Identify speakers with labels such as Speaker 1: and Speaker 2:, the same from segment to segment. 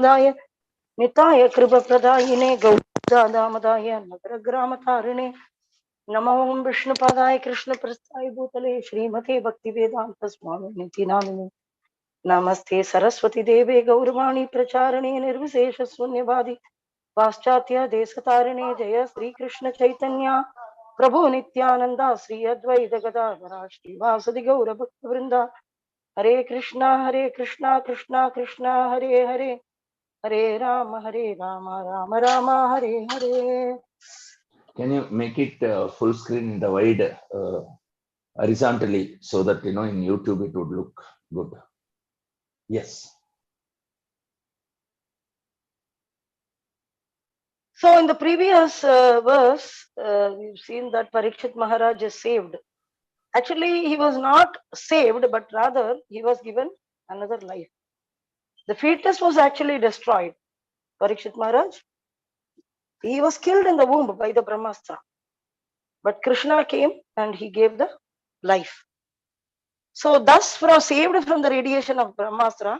Speaker 1: Nitaya Kripapradayine Gaudadamadaya Nagragramatharine Namo Vishnu Padaya Krishna Prasthaya Bhutale Srimate Bhakti Vedanta Swami Niti Namini Namaste Saraswati Deve Gauravani Pracharane Nirvisesha Sunyavadi Paschatya Desatarine Jaya Sri Krishna Chaitanya Prabhu Nityananda Sri Advaita Gadadhara Shri Vasadi Gaura Bhakta Vrinda Hare Krishna Krishna Krishna Hare Hare Hare Rama, Rama Rama, Hare Hare.
Speaker 2: Can you make it full screen in the wide horizontally so that in YouTube it would look good? Yes.
Speaker 1: So in the previous verse, we've seen that Parikshit Maharaj is saved. Actually, he was not saved, but rather he was given another life. The fetus was actually destroyed. Parikshit Maharaj, he was killed in the womb by the Brahmastra. But Krishna came and he gave the life. So thus, saved from the radiation of Brahmastra,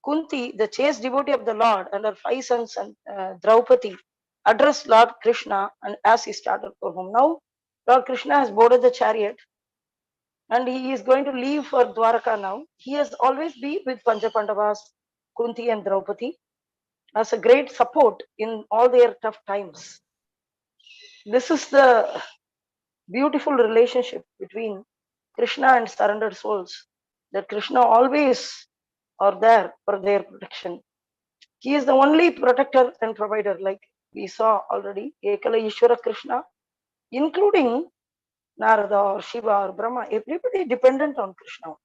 Speaker 1: Kunti, the chaste devotee of the Lord, and her 5 sons and Draupadi addressed Lord Krishna and as he started for home. Now, Lord Krishna has boarded the chariot and he is going to leave for Dwaraka now. He has always been with Panchapandavas, Kunti and Draupadi as a great support in all their tough times. This is the beautiful relationship between Krishna and surrendered souls, that Krishna always are there for their protection. He is the only protector and provider, like we saw already. Ekala Ishvara Krishna, including Narada or Shiva or Brahma, everybody dependent on Krishna.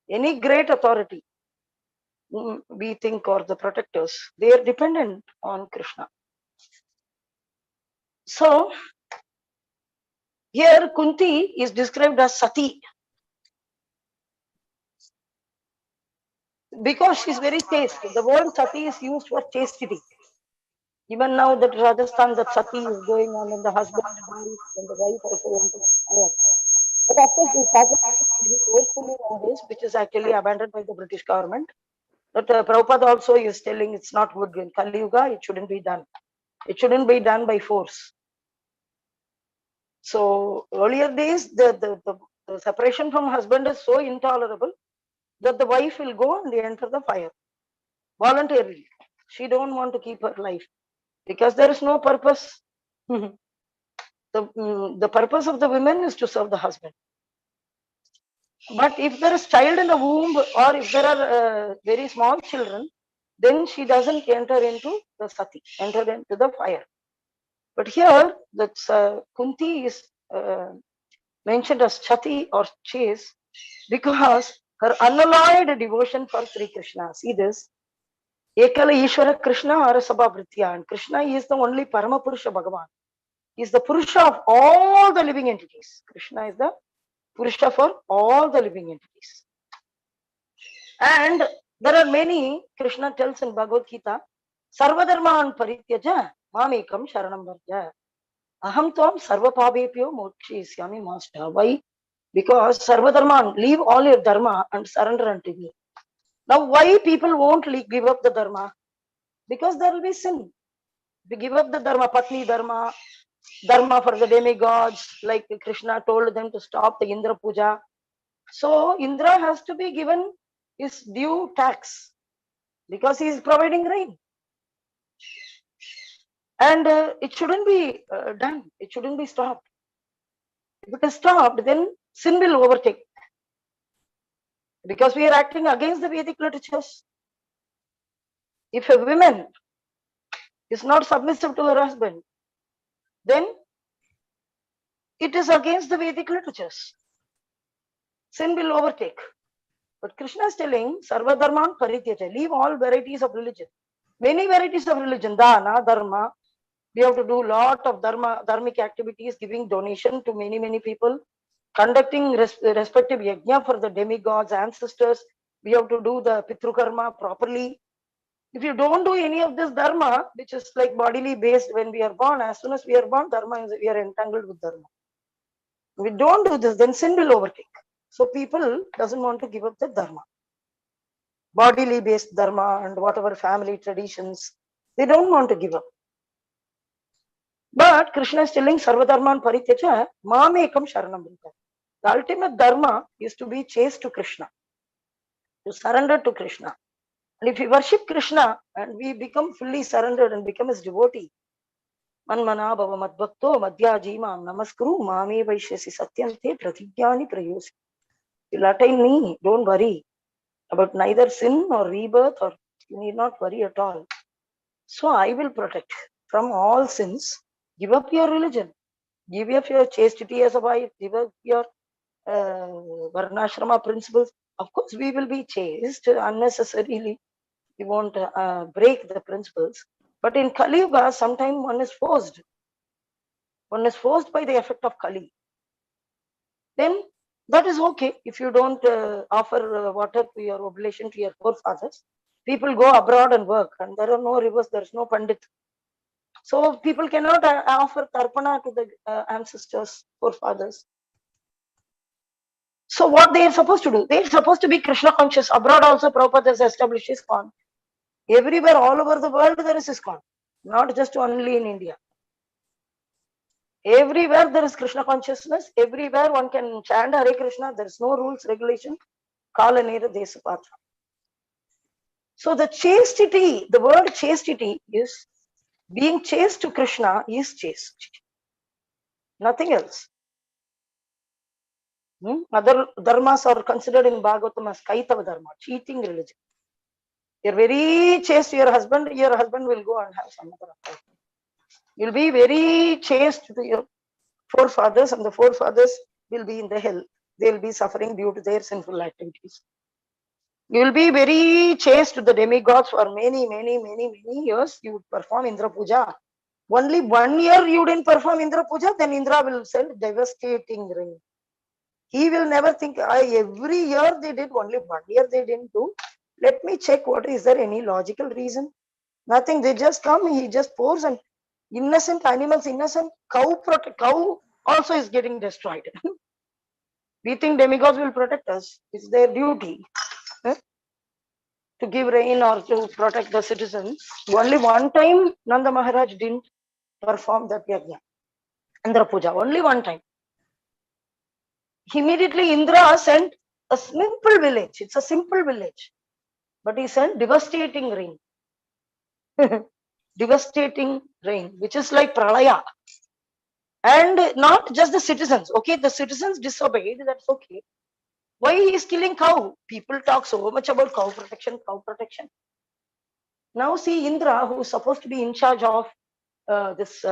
Speaker 1: Any great authority, we think, or the protectors, they are dependent on Krishna. So, here Kunti is described as Sati, because she is very chaste. The word Sati is used for chastity. Even now that Rajasthan, that Sati is going on, and the husband dies and the wife also wants to. But of course, they started very forcefully nowadays, which is actually abandoned by the British government. But Prabhupada also is telling it's not good in Kali Yuga, it shouldn't be done. It shouldn't be done by force. So earlier days, the separation from husband is so intolerable that the wife will go and enter the fire voluntarily. She don't want to keep her life because there is no purpose. The purpose of the women is to serve the husband. But if there is child in the womb, or if there are very small children, then she doesn't enter into the sati, enter into the fire. But here, that Kunti is mentioned as Chati or chaste because her unalloyed devotion for Sri Krishna. See this. Ekala Ishvara Krishna Arasabha Vritya. And Krishna is the only Parama Purusha Bhagavan. He is the Purusha of all the living entities. Krishna is the Purusha for all the living entities. And there are many, Krishna tells in Bhagavad Gita, Sarvadharman Parityaja, Mamekam Sharanam Varja. Aham Tvam Sarvapabhepyo Mokshisyami Master. Why? Because Sarvadharman, leave all your dharma and surrender unto me. Now, why people won't give up the dharma? Because there will be sin. We give up the dharma, Patni dharma, dharma for the demigods, like Krishna told them to stop the Indra Puja. So Indra has to be given his due tax because he is providing rain. And it shouldn't be done. It shouldn't be stopped. If it is stopped, then sin will overtake. Because we are acting against the Vedic literatures. If a woman is not submissive to her husband, then it is against the Vedic literatures. Sin will overtake. But Krishna is telling, Sarva Dharman Parityaja, leave all varieties of religion. Many varieties of religion, dana, dharma. We have to do lot of dharmic activities, giving donation to many people, conducting respective yajna for the demigods, ancestors. We have to do the pitru karma properly. If you don't do any of this dharma, which is like bodily based when we are born, as soon as we are born, dharma is, we are entangled with dharma. If we don't do this, then sin will overtake. So people doesn't want to give up the dharma. bodily based dharma and whatever family traditions. They don't want to give up. But Krishna is telling Sarvadharman Parityaja, Mamekam Sharanam Vrita. The ultimate dharma is to be chaste to Krishna, to surrender to Krishna. And if we worship Krishna and we become fully surrendered and become his devotee, Manmana Bhava Madbhakto Madhyajima Namaskuru Mame Vaishyasi Satyante Pratighyani Prayosi. You'll attain me, don't worry about neither sin or rebirth, or you need not worry at all. So I will protect from all sins. Give up your religion. Give up your chastity as a wife. Give up your Varnashrama principles. Of course, we will be chaste unnecessarily. We won't break the principles. But in Kali Yuga, sometimes one is forced. One is forced by the effect of Kali. Then that is okay. If you don't offer water to your oblation to your forefathers, people go abroad and work, and there are no rivers, there is no pandit. So people cannot offer tarpana to the ancestors, forefathers. So what they are supposed to do? They are supposed to be Krishna conscious. Abroad also Prabhupada has established ISKCON. Everywhere, all over the world, there is ISKCON. Not just only in India. Everywhere there is Krishna consciousness. Everywhere one can chant Hare Krishna. There is no rules, regulation. Kala Nera Desapatra. So the chastity, the word chastity is being chaste to Krishna is chaste. Nothing else. Other dharmas are considered in Bhagavatam as Kaitava dharma, cheating religion. You're very chaste to your husband will go and have some other affair. You'll be very chaste to your forefathers, and the forefathers will be in the hell. They'll be suffering due to their sinful activities. You will be very chaste to the demigods for many, many, many, many years. You would perform Indra Puja. Only 1 year you didn't perform Indra Puja, then Indra will send devastating rain. He will never think, every year they did, only 1 year they didn't do. Let me check what is there any logical reason. Nothing. They just come, he just pours, and innocent animals, innocent cow also is getting destroyed. We think demigods will protect us. It's their duty to give rain or to protect the citizens. Only one time Nanda Maharaj didn't perform that yajna, Indra Puja. Only one time. Immediately Indra sent a simple village. It's a simple village. But he sent devastating rain. Devastating rain, which is like pralaya. And not just the citizens. Okay, the citizens disobeyed, that's okay. Why he is killing cow? People talk so much about cow protection, cow protection. Now see Indra, who is supposed to be in charge of this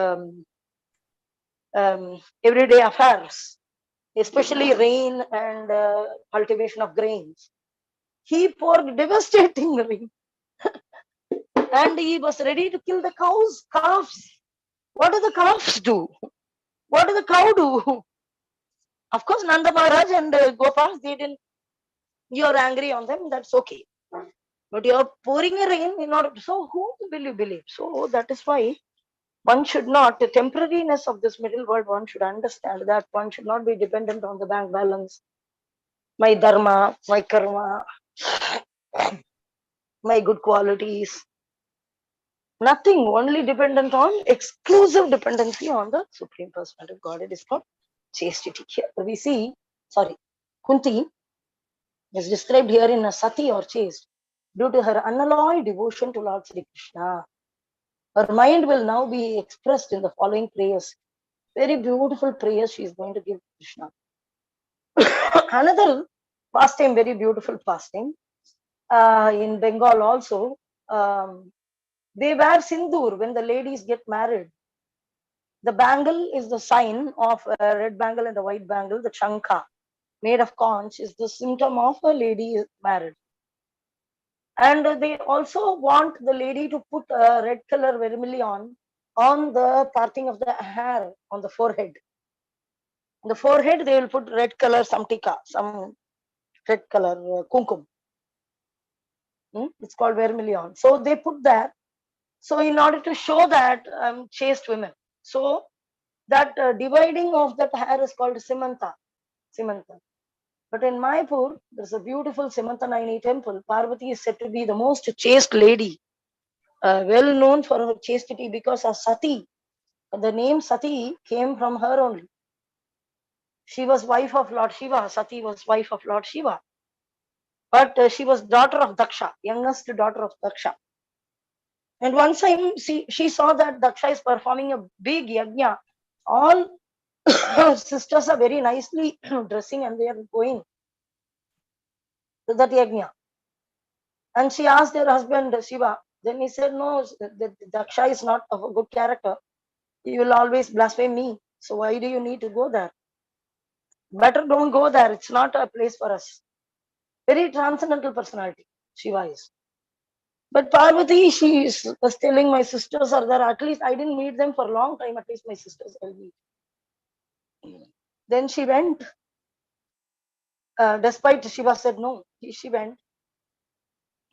Speaker 1: everyday affairs, especially rain and cultivation of grains. He poured devastating rain. And he was ready to kill the calves. What do the calves do? What do the cow do? Of course, Nanda Maharaj and Gopal, they didn't. You're angry on them, that's okay. But you're pouring a rain in order. So who will you believe? So that is why one should not, the temporariness of this middle world, one should understand that one should not be dependent on the bank balance, my dharma, my karma, my good qualities. Nothing, only dependent on, exclusive dependency on the Supreme Personality of God. It is called chastity. Here we see, Kunti is described here in a sati or chaste due to her unalloyed devotion to Lord Sri Krishna. Her mind will now be expressed in the following prayers. Very beautiful prayers she is going to give Krishna. Another pastime, very beautiful pastime. In Bengal also, they wear sindoor when the ladies get married. The bangle is the sign of a red bangle and a white bangle. The chanka made of conch is the symptom of a lady married. And they also want the lady to put a red color vermilion on the parting of the hair on the forehead. On the forehead, they will put red color, some tika, some red color kumkum. It's called vermilion. So they put that. So in order to show that chaste women. So that dividing of that hair is called simanta. Simanta. But in Mayapur, there's a beautiful Simantanayani temple. Parvati is said to be the most chaste lady, well known for her chastity because of Sati. The name Sati came from her only. She was wife of Lord Shiva. Sati was wife of Lord Shiva. But she was daughter of Daksha, youngest daughter of Daksha. And one time she saw that Daksha is performing a big yajna. All sisters are very nicely dressing and they are going to that yajna. And she asked her husband Shiva. Then he said, no, the Daksha is not of a good character. He will always blaspheme me. So why do you need to go there? Better don't go there. It's not a place for us. Very transcendental personality, Shiva is. But Parvati, was telling my sisters are there. At least I didn't meet them for a long time. At least my sisters will meet. Then she went. Despite Shiva said no, she went.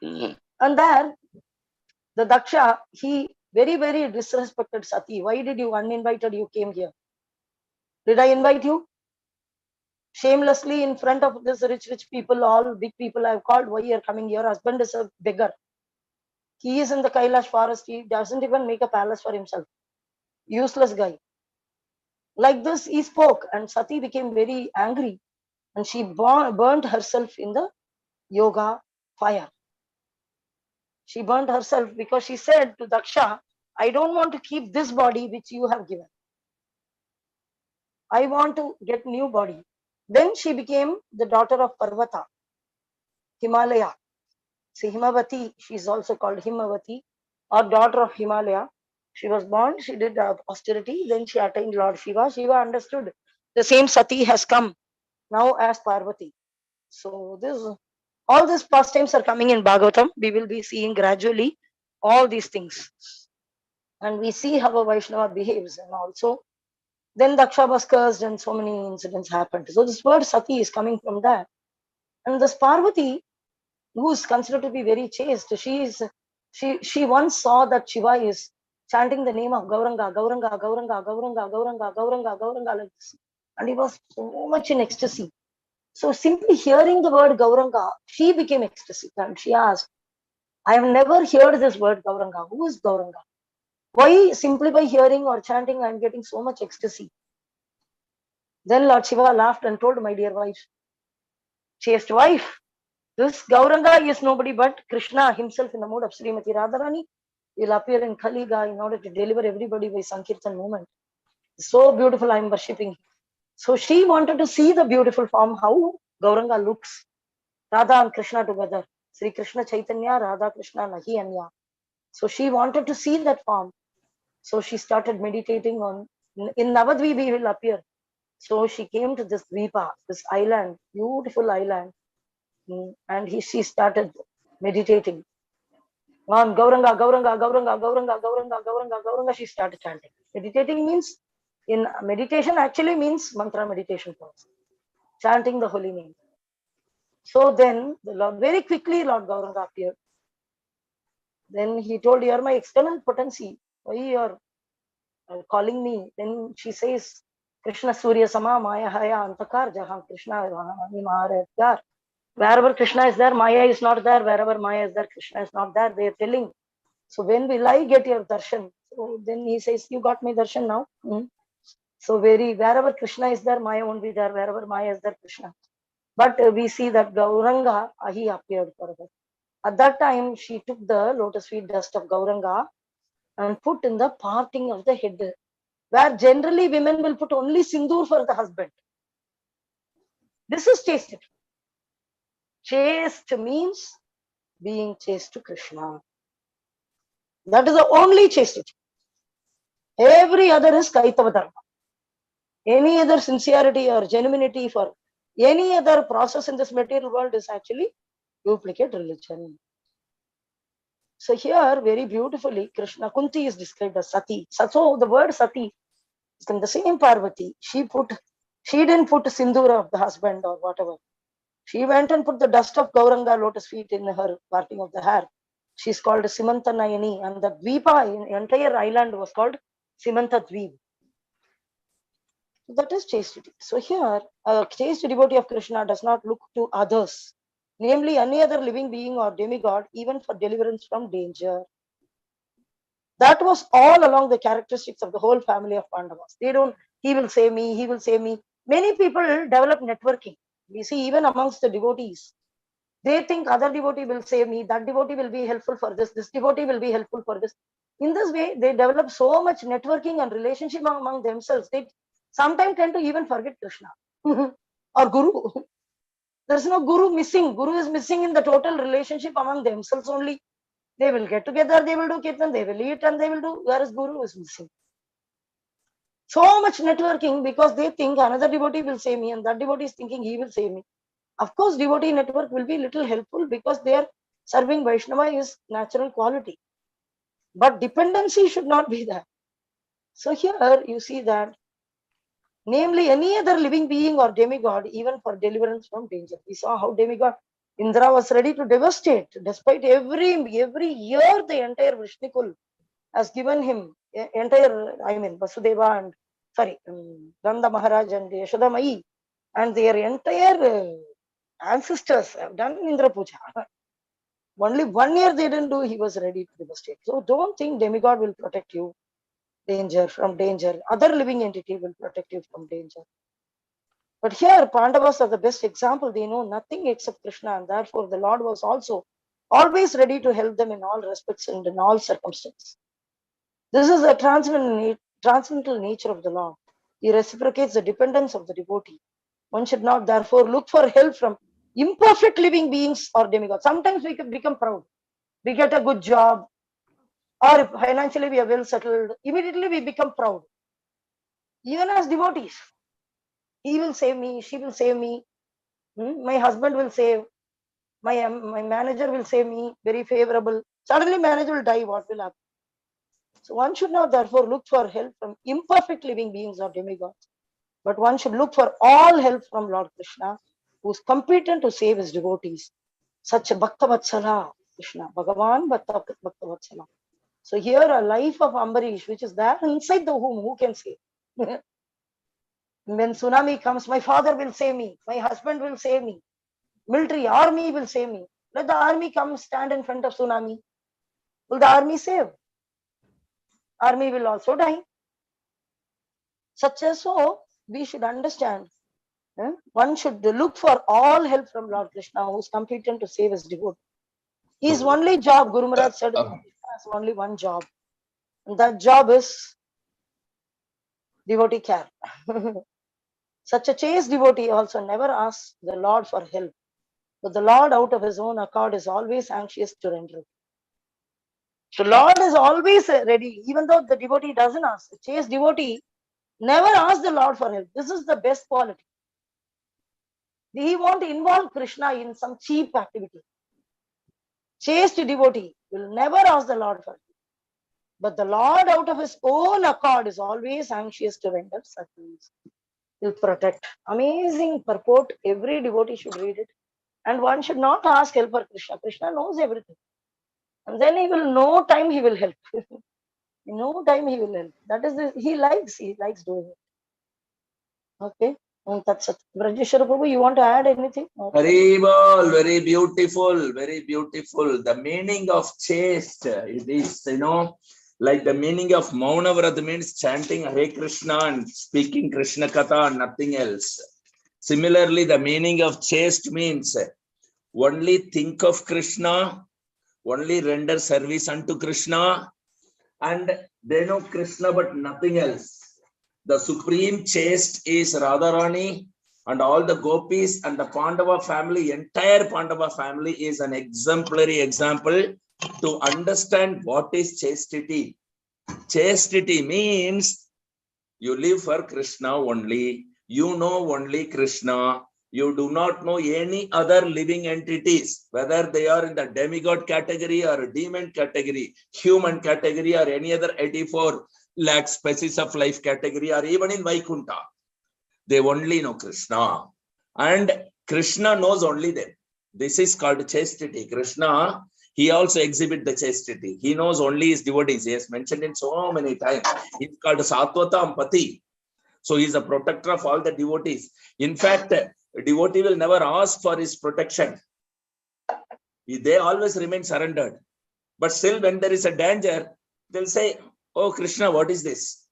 Speaker 1: And there, the Daksha, he very, very disrespected Sati. Why did you uninvited? You came here. Did I invite you? Shamelessly in front of this rich people, all big people I have called. Why you are coming here? Husband is a beggar. He is in the Kailash forest. He doesn't even make a palace for himself. Useless guy. Like this, he spoke, and Sati became very angry, and she burnt herself in the yoga fire. She burnt herself because she said to Daksha, I don't want to keep this body which you have given. I want to get new body. Then she became the daughter of Parvata, Himalaya. See, Himavati, she is also called Himavati, or daughter of Himalaya. She was born, she did austerity, then she attained Lord Shiva. Shiva understood the same Sati has come now as Parvati. So all these pastimes are coming in Bhagavatam. We will be seeing gradually all these things. And we see how a Vaishnava behaves. And also, then Daksha was cursed and so many incidents happened. So this word Sati is coming from that. And this Parvati, who is considered to be very chaste, she once saw that Shiva is chanting the name of Gauranga, Gauranga, Gauranga, Gauranga, Gauranga, Gauranga, Gauranga, like this. And he was so much in ecstasy. So simply hearing the word Gauranga, she became ecstatic and she asked, I have never heard this word Gauranga. Who is Gauranga? Why simply by hearing or chanting I am getting so much ecstasy? Then Lord Shiva laughed and told, my dear wife, chaste wife, this Gauranga is nobody but Krishna himself in the mode of Srimati Radharani. Will appear in Kaliga in order to deliver everybody by Sankirtan movement. So beautiful, I am worshipping. So she wanted to see the beautiful form, how Gauranga looks. Radha and Krishna together. Sri Krishna Chaitanya, Radha Krishna Nahi Anya. So she wanted to see that form. So she started meditating on, in Navadvipa he will appear. So she came to this Dvipa, this island, beautiful island. And she started meditating on Gauranga, Gauranga, Gauranga, Gauranga, Gauranga, Gauranga, Gauranga. She started chanting. Meditating means, in meditation actually means mantra meditation first. Chanting the holy name. So then the Lord, very quickly Lord Gauranga appeared. Then he told, you are my external potency. Why you are calling me? Then she says, Krishna Surya Sama Maya Haya Antakar Jahan Krishna Mahar. Wherever Krishna is there, Maya is not there. Wherever Maya is there, Krishna is not there. They are telling. So when will I get your darshan? So then he says, you got my darshan now. So wherever Krishna is there, Maya won't be there. Wherever Maya is there, Krishna. But we see that Gauranga, he appeared for her. At that time, she took the lotus feet dust of Gauranga and put in the parting of the head, where generally women will put only sindoor for the husband. This is chaste. Chaste means being chaste to Krishna. That is the only chastity. Every other is Kaitava Dharma. Any other sincerity or genuinity for any other process in this material world is actually duplicate religion. So here, very beautifully, Krishna, Kunti is described as Sati. So the word Sati is from the same Parvati. She didn't put sindoor of the husband or whatever. She went and put the dust of Gauranga lotus feet in her parting of the hair. She's called Simanta Nayani, and the Dvipa, entire island was called Simanta Dvip. That is chastity. So here, a chaste devotee of Krishna does not look to others, namely any other living being or demigod, even for deliverance from danger. That was all along the characteristics of the whole family of Pandavas. They don't, he will save me, he will save me. Many people develop networking. We see even amongst the devotees, they think other devotee will save me, that devotee will be helpful for this devotee will be helpful for this. In this way, they develop so much networking and relationship among themselves. They sometimes tend to even forget Krishna or Guru. There's no Guru missing. Guru is missing in the total relationship among themselves only. They will get together, they will do kirtan, they will eat and they will do, whereas Guru is missing. So much networking because they think another devotee will save me and that devotee is thinking he will save me. Of course, devotee network will be little helpful because their serving Vaishnava is natural quality. But dependency should not be there. So here you see that, namely any other living being or demigod, even for deliverance from danger. We saw how demigod Indra was ready to devastate, despite every year the entire Vrishnikul has given him entire, I mean, Vasudeva and Nanda Maharaj and Yashoda Mai and their entire ancestors have done Indra Puja. Only 1 year they didn't do, he was ready to devastate. So don't think demigod will protect you from danger. Other living entity will protect you from danger. But here Pandavas are the best example. They know nothing except Krishna, and therefore the Lord was also always ready to help them in all respects and in all circumstances. This is a transcendental nature of the Lord. He reciprocates the dependence of the devotee. One should not therefore look for help from imperfect living beings or demigods. Sometimes we can become proud. We get a good job, or financially we are well settled. Immediately we become proud. Even as devotees, he will save me, she will save me, my husband will save, my manager will save me, very favorable. Suddenly manager will die, what will happen? So one should not therefore look for help from imperfect living beings or demigods, but one should look for all help from Lord Krishna, who is competent to save his devotees. Such a Bhakta Vatsala, Krishna, Bhagavan Bhakta Vatsala. So here a life of Ambarish, which is there inside the womb, who can say? When tsunami comes, my father will save me, my husband will save me, military, army will save me. Let the army come stand in front of tsunami. Will the army save? Army will also die. Such as so, we should understand. One should look for all help from Lord Krishna, who is competent to save his devotee. His only job, Guru Maharaj said, Krishna has only one job. And that job is devotee care. Such a chaste devotee also never asks the Lord for help, but the Lord out of his own accord is always anxious to render. So Lord is always ready, even though the devotee doesn't ask. The chaste devotee never asks the Lord for help. This is the best quality. He won't involve Krishna in some cheap activity. Chaste devotee will never ask the Lord for help. But the Lord out of his own accord is always anxious to render service. Will protect. Amazing purport. Every devotee should read it. And one should not ask help for Krishna. Krishna knows everything. And then he will, no time he will help. No time he will help. That is he likes doing it. Okay. And that's it. Vrajeshwar Prabhu, you want to add anything?
Speaker 2: Very well, very beautiful, very beautiful. The meaning of chaste, it is, like the meaning of Mauna Vrata means chanting Hare Krishna and speaking Krishna Katha and nothing else. Similarly, the meaning of chaste means only think of Krishna, only render service unto Krishna, and they know Krishna but nothing else. The supreme chaste is Radharani, and all the gopis and the Pandava family, entire Pandava family is an exemplary example to understand what is chastity. Chastity means you live for Krishna only, you know only Krishna, you do not know any other living entities, whether they are in the demigod category or demon category, human category, or any other 84 lakh species of life category, or even in Vaikuntha. They only know Krishna, and Krishna knows only them. This is called chastity. Krishna, he also exhibits the chastity. He knows only his devotees. He has mentioned it so many times. It's called Satvata Ampati. So he is a protector of all the devotees. In fact, a devotee will never ask for his protection. They always remain surrendered. But still, when there is a danger, they'll say, oh, Krishna, what is this?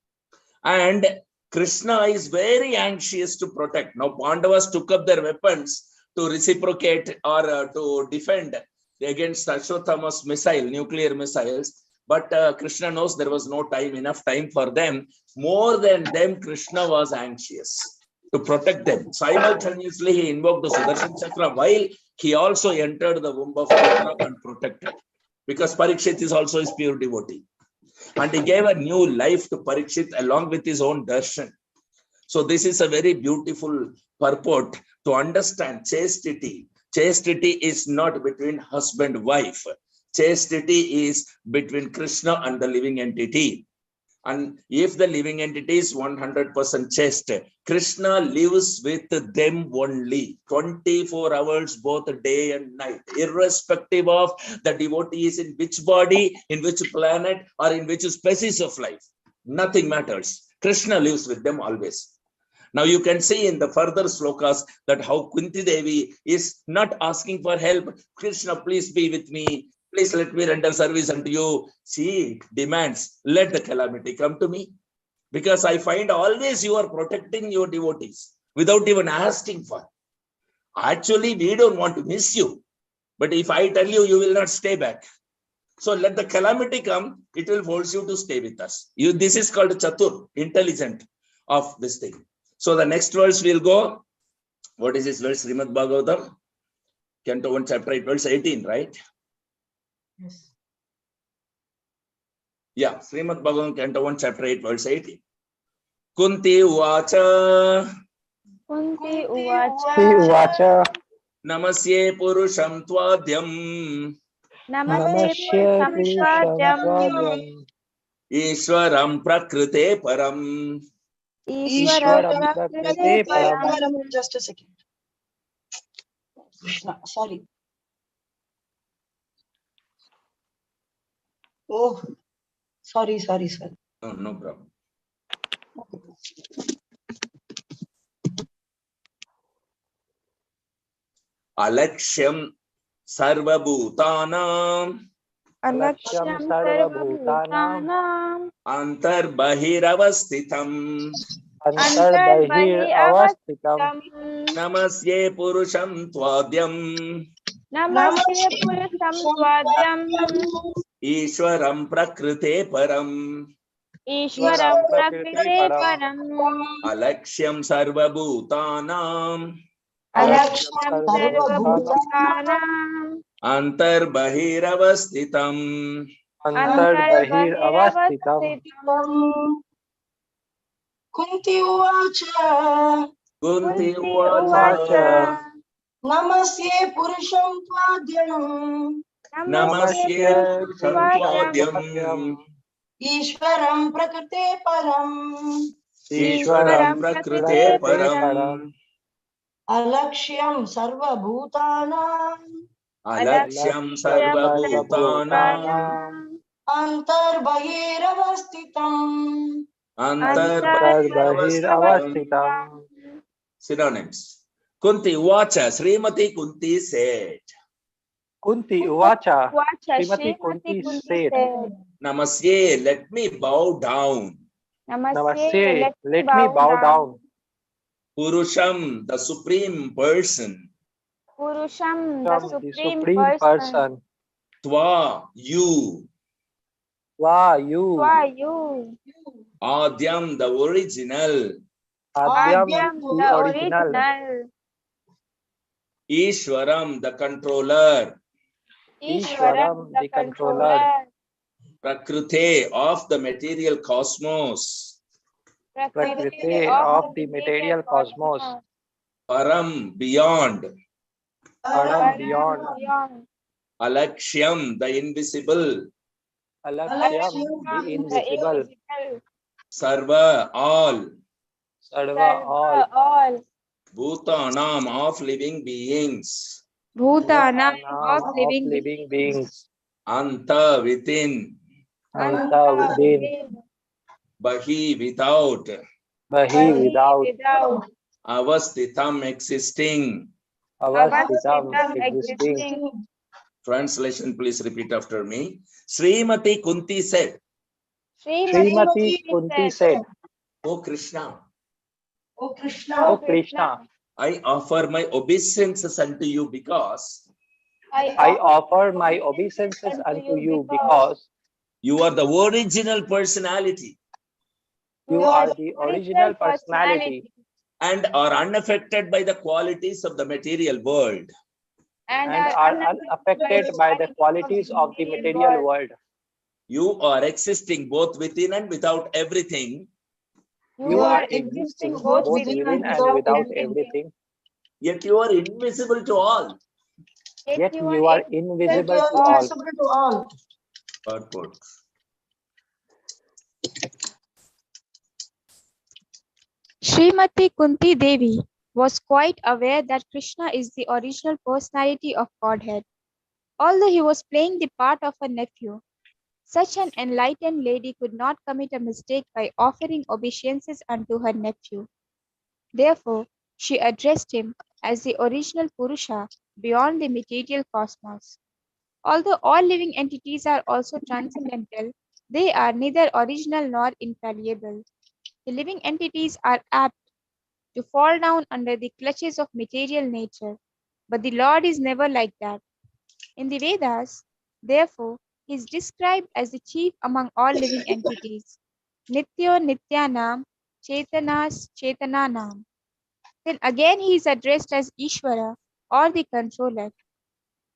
Speaker 2: And Krishna is very anxious to protect. Now, Pandavas took up their weapons to reciprocate or to defend against Ashwatthama's nuclear missiles. But Krishna knows there was no enough time for them. More than them, Krishna was anxious to protect them. Simultaneously, he invoked the Sudarshan Chakra while he also entered the womb of Mitra and protected. Because Parikshit is also his pure devotee. And he gave a new life to Parikshit along with his own darshan. So this is a very beautiful purport to understand chastity. Chastity is not between husband and wife. Chastity is between Krishna and the living entity. And if the living entity is 100% chaste, Krishna lives with them only 24 hours, both day and night, irrespective of the devotee is in which body, in which planet, or in which species of life. Nothing matters. Krishna lives with them always. Now you can see in the further slokas that how Kunti Devi is not asking for help. Krishna, please be with me. Please let me render service unto you. She demands, let the calamity come to me. Because I find always you are protecting your devotees without even asking for. Actually, we don't want to miss you. But if I tell you, you will not stay back. So let the calamity come, it will force you to stay with us. This is called Chatur, intelligent of this thing. So the next verse will go. What is this verse? Srimad Bhagavatam, Canto 1, chapter 8, verse 18, right?
Speaker 1: Yes.
Speaker 2: Yeah, Srimad Bhagavatam, Canto 1, chapter 8, verse 18. Kunti Uvacha.
Speaker 3: Kunti Uvacha.
Speaker 2: Namasye Purusham Tvadyam.
Speaker 3: Namaste
Speaker 4: Namaste
Speaker 3: Purusham
Speaker 4: Purusham
Speaker 3: Tvadyam.
Speaker 4: Tvadyam.
Speaker 2: Ishwaram Prakrite Param.
Speaker 3: Ishwaram
Speaker 4: Ishwaram
Speaker 3: Prakrite
Speaker 4: Prakrite Param.
Speaker 3: Param.
Speaker 1: Just a second. Krishna, sorry. Oh, sorry.
Speaker 2: Oh, no problem. Alakshyam Sarvabhutanam.
Speaker 4: Alaksham
Speaker 3: Alaksham
Speaker 4: Sarvabhutanam.
Speaker 3: Sarvabhutanam.
Speaker 2: Antarbahiravastitam.
Speaker 4: Antarbahir
Speaker 3: Antarbahir
Speaker 4: Avastitam.
Speaker 3: Avasthitam.
Speaker 2: Namasye Purusham Tvadyam.
Speaker 3: Namaste Purusham Tvadyam.
Speaker 2: Ishwaram Prakrite Param.
Speaker 3: Ishwaram
Speaker 4: Ishwaram Prakrite
Speaker 3: Prakrite
Speaker 4: Param.
Speaker 3: Param.
Speaker 2: Alakshyam Sarvabhutanam.
Speaker 4: Alaksham
Speaker 3: Alaksham
Speaker 4: Sarvabhutanam.
Speaker 3: Sarvabhutanam.
Speaker 2: Antarbahiravastitam.
Speaker 4: Antarbahir Avastitam.
Speaker 3: Antarbahir
Speaker 1: Kunti Uvacha.
Speaker 2: Kunti
Speaker 3: Kunti
Speaker 2: Uvacha.
Speaker 3: Uvacha.
Speaker 1: Namasye Purusham Tvadyam.
Speaker 3: Namaste
Speaker 2: Namasye
Speaker 4: Namaste
Speaker 2: Purusham
Speaker 4: Purusham
Speaker 3: Purusham
Speaker 4: Tvadyam.
Speaker 2: Tvadyam.
Speaker 1: Ishwaram Prakrite Param.
Speaker 2: Ishwaram
Speaker 4: Ishwaram
Speaker 3: Ishwaram
Speaker 2: Prakrite
Speaker 3: Prakrite
Speaker 4: Prakrite
Speaker 3: Param.
Speaker 2: Param.
Speaker 4: Param.
Speaker 1: Alakshyam Sarvabhutanam.
Speaker 2: Alakshyam
Speaker 3: Alaksham
Speaker 4: Alaksham
Speaker 2: Sarvabhutanam.
Speaker 4: Sarvabhutanam.
Speaker 1: Antarbahiravastitam.
Speaker 4: Antarbahir
Speaker 2: Antarbahiravastitam.
Speaker 4: Avastitam.
Speaker 2: Synonyms. Kunti Uvacha. Srimati Kunti said.
Speaker 4: Kunti Uvacha.
Speaker 3: Vacha
Speaker 4: Srimati
Speaker 3: Srimati
Speaker 4: Kunti
Speaker 3: Kunti
Speaker 4: said,
Speaker 3: said,
Speaker 2: Namasye. Let me bow down.
Speaker 3: Namaste,
Speaker 4: Namaste,
Speaker 3: let me
Speaker 4: let me
Speaker 3: bow
Speaker 4: bow
Speaker 3: down.
Speaker 4: down.
Speaker 2: Purusham, the supreme person.
Speaker 3: Purusham, the
Speaker 4: From the
Speaker 3: Supreme
Speaker 4: Supreme
Speaker 3: Person.
Speaker 4: Person.
Speaker 2: Tva, you.
Speaker 4: Twa, you.
Speaker 3: Why you?
Speaker 2: Adyam, the original.
Speaker 4: Adyam,
Speaker 3: Adyam,
Speaker 4: the
Speaker 3: the
Speaker 4: original.
Speaker 3: original.
Speaker 2: Ishwaram, the controller.
Speaker 3: Ishwaram,
Speaker 4: Ishwaram,
Speaker 3: the
Speaker 4: the controller.
Speaker 3: controller.
Speaker 2: Prakrite, of the material cosmos.
Speaker 3: Prakriti
Speaker 4: Prakriti
Speaker 3: of
Speaker 4: of
Speaker 3: the
Speaker 4: the
Speaker 3: material
Speaker 4: material cosmos.
Speaker 3: cosmos.
Speaker 2: Param, beyond.
Speaker 4: Param,
Speaker 3: Param,
Speaker 4: beyond.
Speaker 3: beyond.
Speaker 2: Alakshyam, the invisible.
Speaker 4: Alaksham, the
Speaker 3: Alaksham, the
Speaker 4: invisible.
Speaker 3: invisible.
Speaker 2: Sarva, all.
Speaker 4: Sarva, all.
Speaker 3: Sarva, all.
Speaker 2: Bhutanam, of living beings.
Speaker 3: Bhutanam
Speaker 4: Bhutanam
Speaker 3: of
Speaker 4: of
Speaker 3: living
Speaker 4: living
Speaker 3: beings.
Speaker 4: beings.
Speaker 2: Anta, within.
Speaker 4: Anta,
Speaker 3: Anta
Speaker 4: within.
Speaker 3: within.
Speaker 2: Bahi, without.
Speaker 4: Bahi without.
Speaker 3: without.
Speaker 2: Avasthitam existing.
Speaker 4: Avasthitam
Speaker 3: Avasthitam
Speaker 4: existing.
Speaker 3: existing.
Speaker 2: Translation, please repeat after me. Srimati Kunti said,
Speaker 3: Srimati
Speaker 4: Srimati
Speaker 3: Kunti
Speaker 4: Kunti
Speaker 3: said,
Speaker 4: said,
Speaker 2: O Krishna,
Speaker 1: O
Speaker 3: O
Speaker 1: Krishna,
Speaker 4: O
Speaker 3: Krishna,
Speaker 4: Krishna,
Speaker 2: I offer my obeisances unto you because
Speaker 3: I
Speaker 4: I
Speaker 3: offer
Speaker 4: offer
Speaker 3: my
Speaker 4: my
Speaker 3: obeisances
Speaker 4: obeisances
Speaker 3: unto
Speaker 4: unto
Speaker 3: you
Speaker 4: you
Speaker 3: because
Speaker 4: because
Speaker 2: you are the original personality
Speaker 3: you
Speaker 4: you
Speaker 3: are
Speaker 4: are
Speaker 3: the
Speaker 4: the
Speaker 3: original
Speaker 4: original personality
Speaker 3: personality
Speaker 2: and are unaffected by the qualities of the material world.
Speaker 3: and
Speaker 4: and
Speaker 3: are
Speaker 4: are
Speaker 3: unaffected by the
Speaker 4: unaffected by the
Speaker 3: qualities of the
Speaker 4: qualities of the
Speaker 3: material
Speaker 4: material
Speaker 3: world.
Speaker 4: world.
Speaker 2: You are existing both within and without everything,
Speaker 3: You
Speaker 4: You
Speaker 1: you
Speaker 3: are
Speaker 1: are
Speaker 4: are
Speaker 3: existing
Speaker 1: existing
Speaker 4: existing
Speaker 3: both
Speaker 1: both
Speaker 4: both
Speaker 3: within
Speaker 1: within
Speaker 3: and
Speaker 1: and
Speaker 4: within and
Speaker 3: without
Speaker 1: without
Speaker 4: without
Speaker 1: everything.
Speaker 3: everything.
Speaker 4: everything,
Speaker 2: yet you are invisible to all.
Speaker 3: Yet
Speaker 4: yet
Speaker 3: you are
Speaker 4: you are
Speaker 3: invisible
Speaker 1: Yet you
Speaker 3: to
Speaker 4: invisible
Speaker 1: are
Speaker 4: to
Speaker 3: all.
Speaker 4: all.
Speaker 1: invisible to all.
Speaker 2: Purport.
Speaker 3: Srimati Kunti Devi was quite aware that Krishna is the original personality of Godhead. Although he was playing the part of a nephew, such an enlightened lady could not commit a mistake by offering obeisances unto her nephew. Therefore, she addressed him as the original Purusha beyond the material cosmos. Although all living entities are also transcendental, they are neither original nor infallible. The living entities are apt to fall down under the clutches of material nature, but the Lord is never like that. In the Vedas, therefore, he is described as the chief among all living entities. Nityo Nityanam, Chetanas Chetananam. Then again he is addressed as Ishvara or the controller.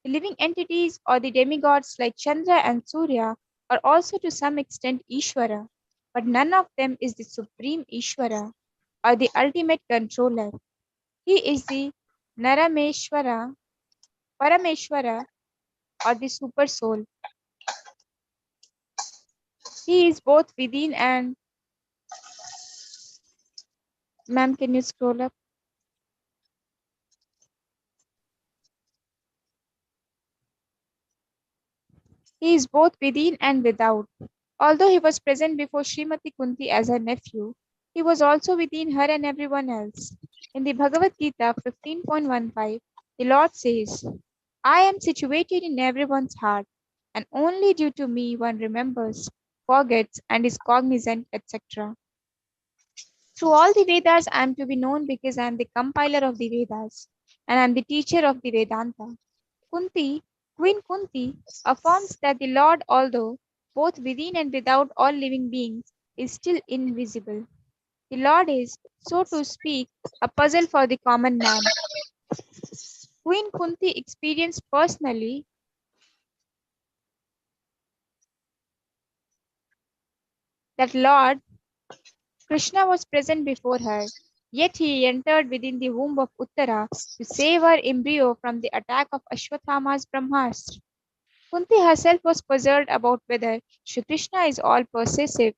Speaker 3: The living entities or the demigods like Chandra and Surya are also to some extent Ishvara, but none of them is the supreme Ishvara or the ultimate controller. He is the Narameshwara, Parameshwara or the super soul. He is both within and ma'am, can you scroll up? He is both within and without. Although he was present before Srimati Kunti as her nephew, he was also within her and everyone else. In the Bhagavad Gita 15.15, the Lord says, I am situated in everyone's heart, and only due to me one remembers, forgets, and is cognizant, etc. Through all the Vedas, I am to be known because I am the compiler of the Vedas, and I am the teacher of the Vedanta. Kunti, Queen Kunti, affirms that the Lord, although both within and without all living beings, is still invisible. The Lord is, so to speak, a puzzle for the common man. Queen Kunti experienced personally that Lord Krishna was present before her, yet he entered within the womb of Uttara to save her embryo from the attack of Ashwathama's Brahmastra. Kunti herself was puzzled about whether Shri Krishna is all pervasive,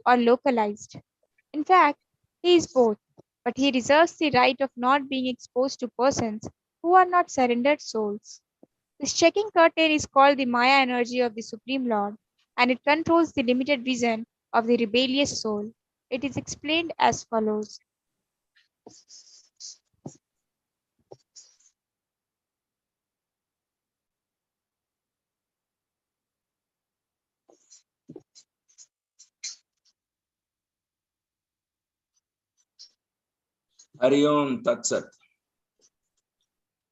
Speaker 3: or localized. In fact, he is both, but he reserves the right of not being exposed to persons who are not surrendered souls. This checking curtain is called the Maya energy of the Supreme Lord, and it controls the limited vision of the rebellious soul. It is explained as follows.
Speaker 2: Hari Om Tat Sat.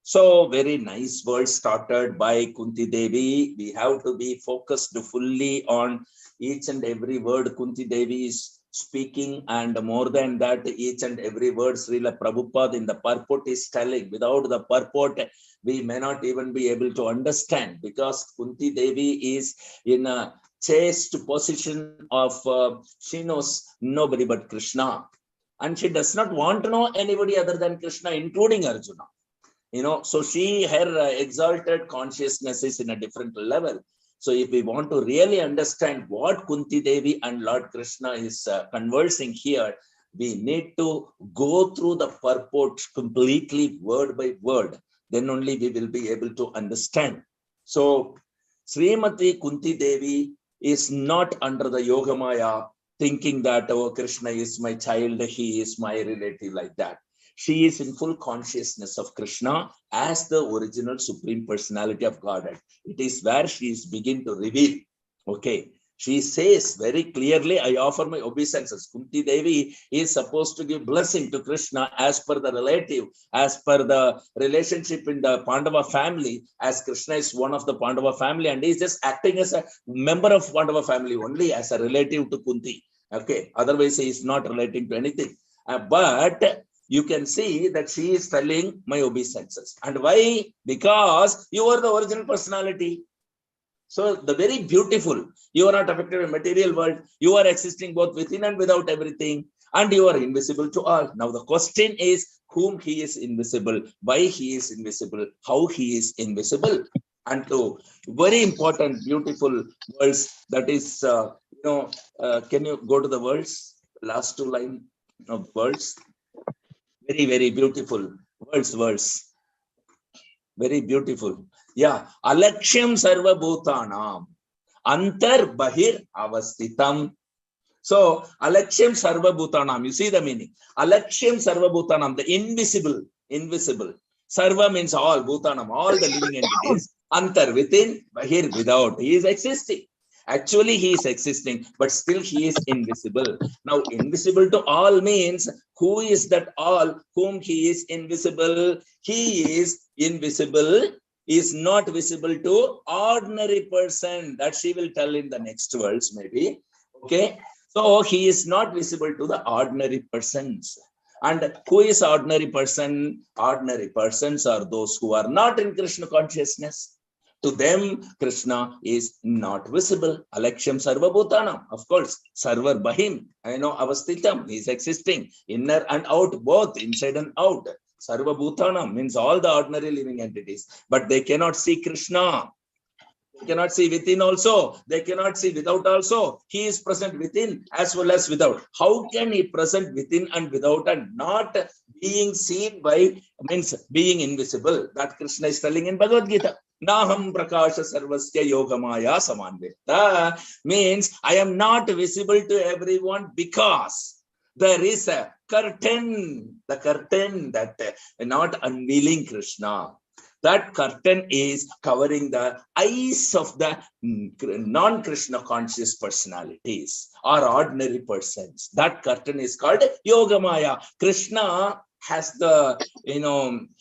Speaker 2: So very nice words started by Kunti Devi. We have to be focused fully on each and every word Kunti Devi is speaking, and more than that, each and every word Srila Prabhupada in the purport is telling. Without the purport, we may not even be able to understand, because Kunti Devi is in a chaste position of she knows nobody but Krishna, and she does not want to know anybody other than Krishna, including Arjuna. So her exalted consciousness is in a different level. So if we want to really understand what Kunti Devi and Lord Krishna is conversing here, we need to go through the purport completely word by word. Then only we will be able to understand. So Srimati Kunti Devi is not under the Yogamaya thinking that, oh, Krishna is my child, he is my relative, like that. She is in full consciousness of Krishna as the original Supreme Personality of Godhead. It is where she is begin to reveal. Okay. She says very clearly, I offer my obeisances. Kunti Devi is supposed to give blessing to Krishna as per the relative, as per the relationship in the Pandava family, as Krishna is one of the Pandava family and he is just acting as a member of Pandava family only, as a relative to Kunti. Okay, otherwise he is not relating to anything. But you can see that she is telling my obeisances. And why? Because you are the original personality. So the very beautiful, you are not affected by material world. You are existing both within and without everything. And you are invisible to all. Now the question is, whom he is invisible, why he is invisible, how he is invisible. And to very important, beautiful words, that is, can you go to the words? Last two lines of words. Very, very beautiful words. Very beautiful. Yeah. Alakshyam sarva bhutanam. Antar bahir avastitam. So, alakshyam sarva bhutanam. You see the meaning. Alakshyam sarva bhutanam. The invisible. Sarva means all. Bhutanam. All the living entities. Antar within. Bahir without. He is existing. Actually, he is existing, but still he is invisible. Now, invisible to all means, who is that all whom he is invisible? He is invisible, is not visible to ordinary person. That she will tell in the next words, maybe. Okay. So, he is not visible to the ordinary persons. And who is ordinary person? Ordinary persons are those who are not in Krishna consciousness. To them, Krishna is not visible. Alaksham sarva bhutanam. Of course, sarvar bahim. Avastitam. He is existing. Inner and out, both inside and out. Sarva bhutanam means all the ordinary living entities. But they cannot see Krishna. They cannot see within also. They cannot see without also. He is present within as well as without. How can he present within and without and not being seen by, means being invisible? That Krishna is telling in Bhagavad Gita. Naham prakasha sarvasya yogamaya samanvita, means I am not visible to everyone because there is a curtain, the curtain that not unveiling Krishna. That curtain is covering the eyes of the non-Krishna conscious personalities or ordinary persons. That curtain is called Yogamaya. Krishna has the,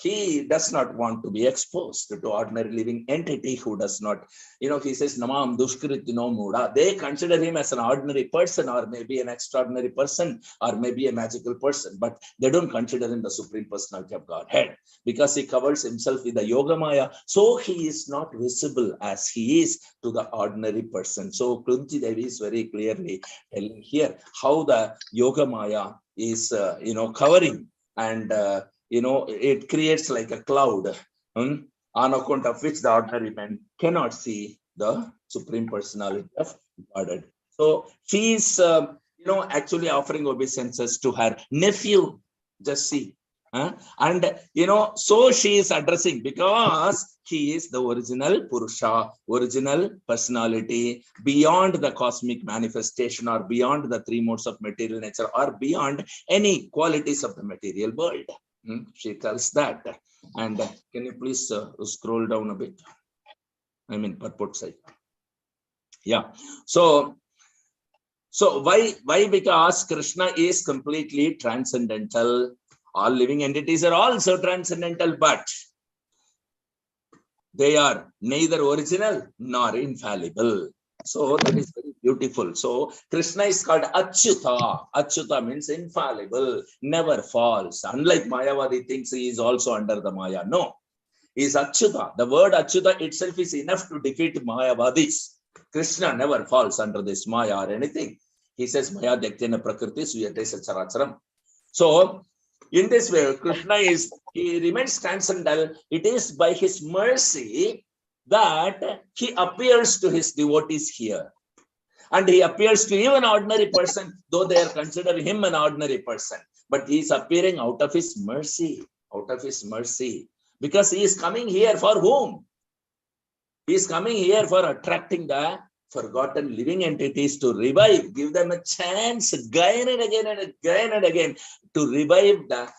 Speaker 2: he does not want to be exposed to ordinary living entity who does not, he says, Namam Dushkritino Muda. They consider him as an ordinary person or maybe an extraordinary person or maybe a magical person, but they don't consider him the Supreme Personality of Godhead because he covers himself with the Yogamaya. So he is not visible as he is to the ordinary person. So Kunti Devi is very clearly telling here how the Yogamaya is, covering. And, it creates like a cloud on account of which the ordinary man cannot see the Supreme Personality of Godhead. So she is, actually offering obeisances to her nephew. Just see. And, so she is addressing because he is the original Purusha, original personality beyond the cosmic manifestation or beyond the three modes of material nature or beyond any qualities of the material world. She tells that. And can you please scroll down a bit? I mean, purport side. Yeah. So why? Because Krishna is completely transcendental. All living entities are also transcendental, but they are neither original nor infallible. So that is very beautiful. So Krishna is called Achyuta. Achyuta means infallible, never falls. Unlike Mayavadi thinks he is also under the Maya. No, he is Achyuta. The word Achyuta itself is enough to defeat Mayavadis. Krishna never falls under this Maya or anything. He says Maya Dektena Prakriti Suyate Sacharacharam. So in this way, Krishna he remains transcendental. It is by his mercy that he appears to his devotees here. And he appears to even an ordinary person, though they are considering him an ordinary person. But he is appearing out of his mercy, Because he is coming here for whom? He is coming here for attracting the forgotten living entities to revive, give them a chance again and again and again and again to revive the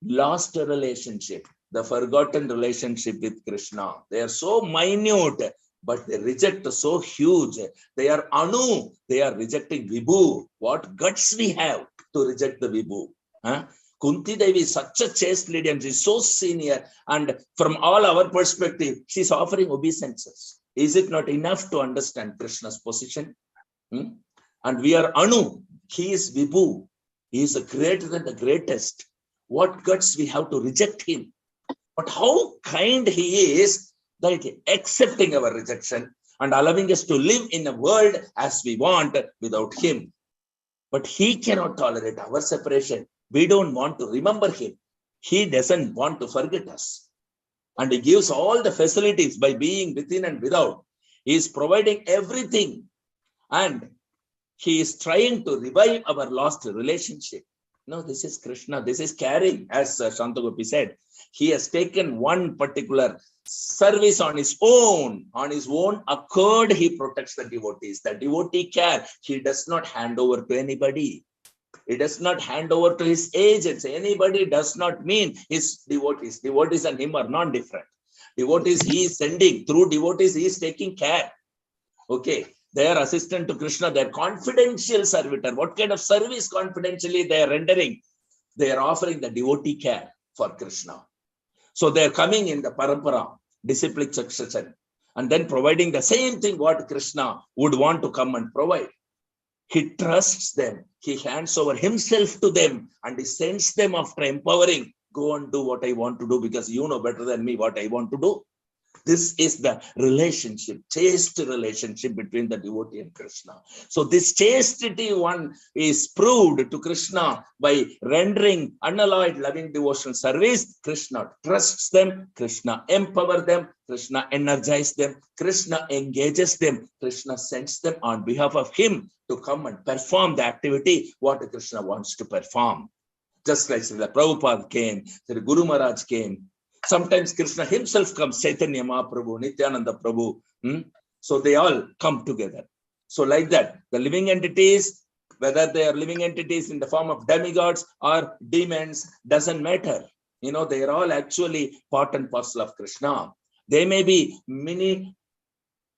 Speaker 2: lost relationship, the forgotten relationship with Krishna. They are so minute, but they reject so huge. They are Anu, they are rejecting Vibhu. What guts we have to reject the Vibhu? Huh? Kunti Devi is such a chaste lady and she's so senior, and from all our perspective, she's offering obeisances. Is it not enough to understand Krishna's position? And we are Anu, he is Vibhu, he is greater than the greatest. What guts we have to reject him? But how kind he is that accepting our rejection and allowing us to live in a world as we want without him. But he cannot tolerate our separation. We don't want to remember him. He doesn't want to forget us. And he gives all the facilities by being within and without. He is providing everything. And he is trying to revive our lost relationship. No, this is Krishna. This is caring, as Shatha Gopi said. He has taken one particular service on his own accord. He protects the devotees. The devotee care, he does not hand over to anybody. He does not hand over to his agents. Anybody does not mean his devotees. Devotees and him are not different. Devotees he is sending. Through devotees he is taking care. Okay. They are assistant to Krishna. They are confidential servitor. What kind of service confidentially they are rendering? They are offering the devotee care for Krishna. So they are coming in the parampara, disciplic succession, and then providing the same thing what Krishna would want to come and provide. He trusts them. He hands over himself to them and he sends them after empowering. Go and do what I want to do because you know better than me what I want to do. This is the relationship, chaste relationship between the devotee and Krishna. So this chastity one is proved to Krishna by rendering unalloyed loving devotional service. Krishna trusts them, Krishna empowers them, Krishna energizes them, Krishna engages them, Krishna sends them on behalf of him to come and perform the activity what Krishna wants to perform. Just like Srila Prabhupada came, Sri Guru Maharaj came. Sometimes Krishna himself comes, Chaitanya Mahaprabhu, Nityananda Prabhu. So they all come together. So like that, the living entities, whether they are living entities in the form of demigods or demons, doesn't matter. You know, they are all actually part and parcel of Krishna. They may be mini,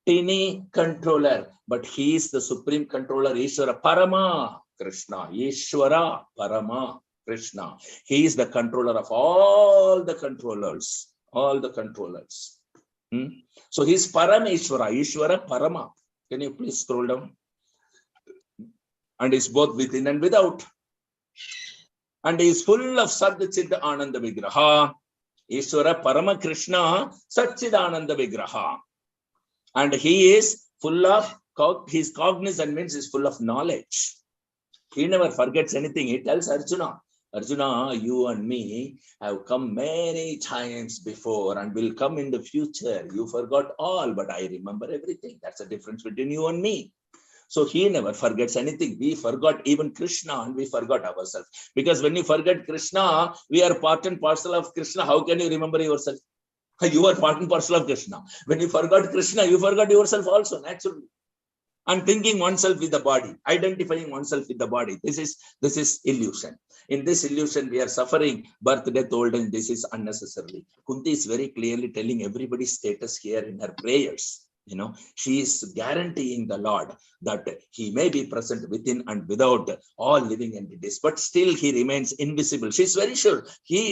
Speaker 2: teeny controller, but he is the supreme controller, Ishvara Parama Krishna, Ishvara Parama Krishna. He is the controller of all the controllers, So he is Parameshwara, Ishvara Parama. Can you please scroll down? And is both within and without. And he is full of Sadchid Ananda Vigraha. Ishvara Parama Krishna, Satchid Ananda Vigraha. And he is full of, his cognizance means is full of knowledge. He never forgets anything. He tells Arjuna, Arjuna, you and me have come many times before and will come in the future. You forgot all, but I remember everything. That's the difference between you and me. So he never forgets anything. We forgot even Krishna and we forgot ourselves. Because when you forget Krishna, we are part and parcel of Krishna. How can you remember yourself? You are part and parcel of Krishna. When you forgot Krishna, you forgot yourself also, naturally. And thinking oneself with the body, identifying oneself with the body. This is illusion. In this illusion, we are suffering birth, death, old age. This is unnecessarily. Kunti is very clearly telling everybody's status here in her prayers. You know, she is guaranteeing the Lord that he may be present within and without all living entities, but still he remains invisible. She's very sure he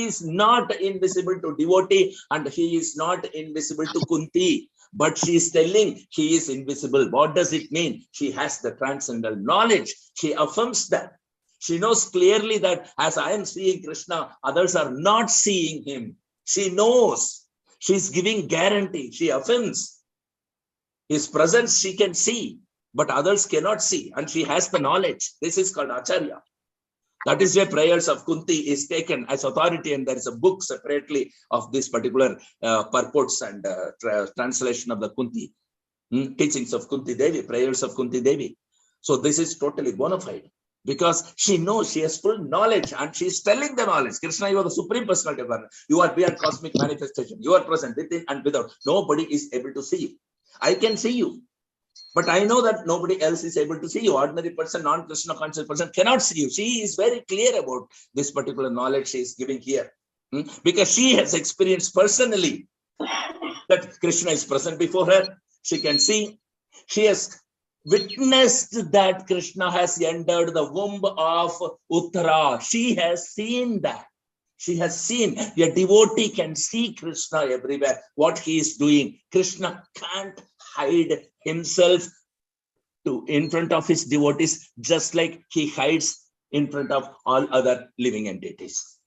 Speaker 2: is not invisible to devotee and he is not invisible to Kunti. But she is telling he is invisible. What does it mean? She has the transcendental knowledge. She affirms that. She knows clearly that as I am seeing Krishna, others are not seeing him. She knows. She's giving guarantee. She affirms his presence she can see, but others cannot see. And she has the knowledge. This is called Acharya. That is why prayers of Kunti is taken as authority, and there is a book separately of this particular purports and translation of the Kunti, teachings of Kunti Devi, prayers of Kunti Devi. So this is totally bona fide because she knows, she has full knowledge and she is telling the knowledge. Krishna, you are the supreme personality of God. You are beyond cosmic manifestation. You are present within and without. Nobody is able to see you. I can see you. But I know that nobody else is able to see you. Ordinary person, non-Krishna conscious person cannot see you. She is very clear about this particular knowledge she is giving here. Because she has experienced personally that Krishna is present before her. She can see. She has witnessed that Krishna has entered the womb of Uttara. She has seen that. She has seen. A devotee can see Krishna everywhere, what he is doing. Krishna can't hide himself in front of his devotees, just like he hides in front of all other living entities.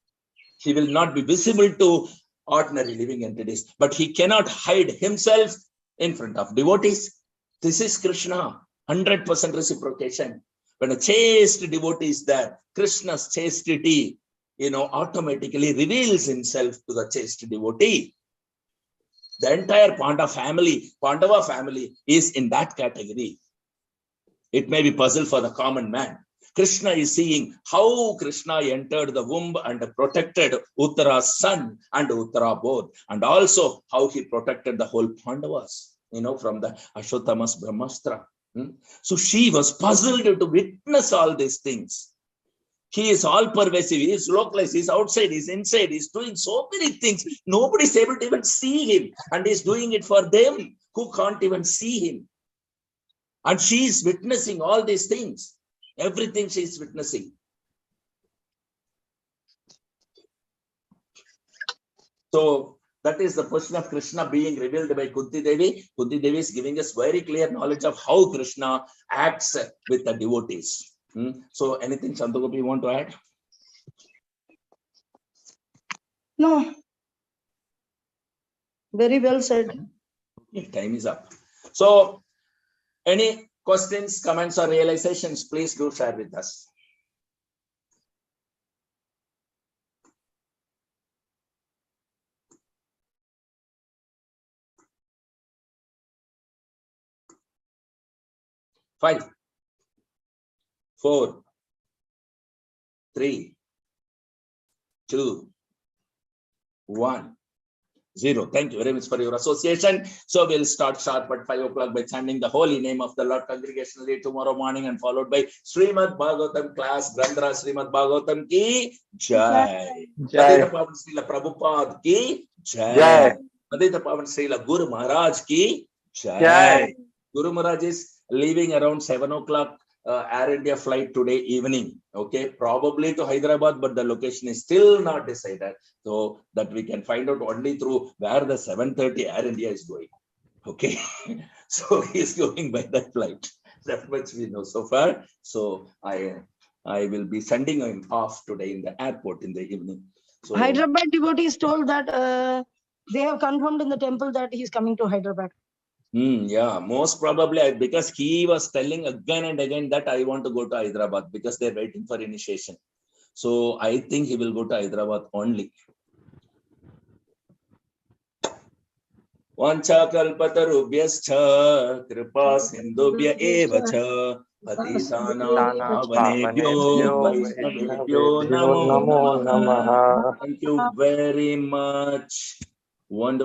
Speaker 2: He will not be visible to ordinary living entities, but he cannot hide himself in front of devotees. This is Krishna, 100% reciprocation. When a chaste devotee is there, Krishna's chastity, automatically reveals himself to the chaste devotee. The entire Pandava family is in that category. It may be puzzle for the common man. Krishna is seeing how Krishna entered the womb and protected Uttara's son and Uttara both, and also how he protected the whole Pandavas, from the Ashwatthama's Brahmastra. So she was puzzled to witness all these things. He is all pervasive, he is localized, he is outside, he is inside, he is doing so many things. Nobody is able to even see him, and he is doing it for them who can't even see him. And she is witnessing all these things. Everything she is witnessing. So that is the question of Krishna being revealed by Kunti Devi. Kunti Devi is giving us very clear knowledge of how Krishna acts with the devotees. So anything, Santa Gopi, you want to add?
Speaker 1: No. Very well said.
Speaker 2: Okay, time is up. So any questions, comments, or realizations, please do share with us. Five, 4, 3, 2, 1, 0. Thank you very much for your association. So we'll start sharp at 5 o'clock by chanting the holy name of the Lord congregationally tomorrow morning, and followed by Srimad Bhagavatam class. Grandhara Srimad Bhagavatam ki Jai. Padita Pavan Srila Prabhupada ki Jai. Padita Pavan Srila Guru Maharaj ki Jai. Guru Maharaj is leaving around 7 o'clock Air India flight today evening. Okay, probably to Hyderabad, but the location is still not decided. So that we can find out only through where the 7:30 Air India is going. Okay, so he is going by that flight. That much we know so far. So I will be sending him off today in the airport in the evening. So
Speaker 1: Hyderabad devotees told that they have confirmed in the temple that he is coming to Hyderabad.
Speaker 2: Yeah, most probably, because he was telling again and again that I want to go to Hyderabad because they're waiting for initiation. So I think he will go to Hyderabad only. Vancha kalpatarubhyascha kripa sindhubhya eva cha patitanam pavanebhyo vaishnavebhyo namo namaha. Thank you very much. Wonderful.